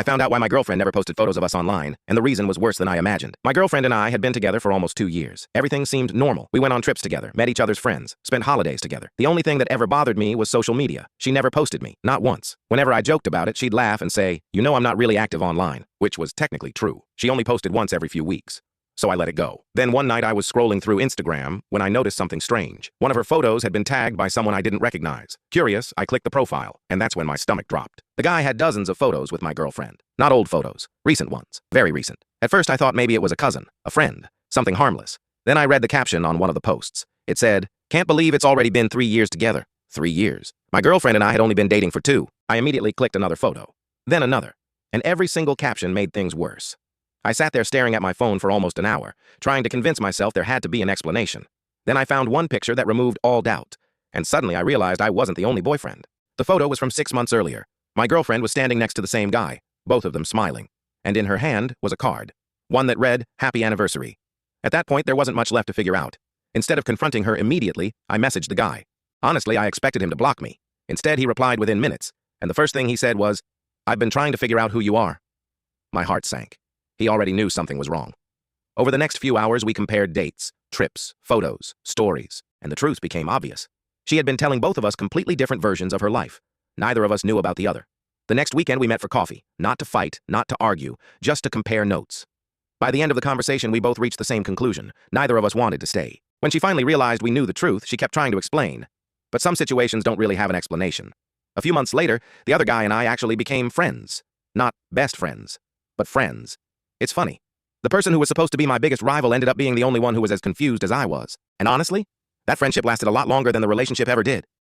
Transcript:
found out why my girlfriend never posted photos of us online, and the reason was worse than I imagined. My girlfriend and I had been together for almost 2 years. Everything seemed normal. We went on trips together, met each other's friends, spent holidays together. The only thing that ever bothered me was social media. She never posted me, not once. Whenever I joked about it, she'd laugh and say, "You know I'm not really active online," which was technically true. She only posted once every few weeks. So I let it go. Then one night I was scrolling through Instagram when I noticed something strange. One of her photos had been tagged by someone I didn't recognize. Curious, I clicked the profile, and that's when my stomach dropped. The guy had dozens of photos with my girlfriend. Not old photos, recent ones, very recent. At first I thought maybe it was a cousin, a friend, something harmless. Then I read the caption on one of the posts. It said, "Can't believe it's already been 3 years together." 3 years. My girlfriend and I had only been dating for 2. I immediately clicked another photo, then another, and every single caption made things worse. I sat there staring at my phone for almost an hour, trying to convince myself there had to be an explanation. Then I found one picture that removed all doubt, and suddenly I realized I wasn't the only boyfriend. The photo was from 6 months earlier. My girlfriend was standing next to the same guy, both of them smiling, and in her hand was a card, one that read, "Happy Anniversary." At that point, there wasn't much left to figure out. Instead of confronting her immediately, I messaged the guy. Honestly, I expected him to block me. Instead, he replied within minutes, and the first thing he said was, "I've been trying to figure out who you are." My heart sank. He already knew something was wrong. Over the next few hours, we compared dates, trips, photos, stories, and the truth became obvious. She had been telling both of us completely different versions of her life. Neither of us knew about the other. The next weekend, we met for coffee, not to fight, not to argue, just to compare notes. By the end of the conversation, we both reached the same conclusion. Neither of us wanted to stay. When she finally realized we knew the truth, she kept trying to explain. But some situations don't really have an explanation. A few months later, the other guy and I actually became friends. Not best friends, but friends. It's funny. The person who was supposed to be my biggest rival ended up being the only one who was as confused as I was. And honestly, that friendship lasted a lot longer than the relationship ever did.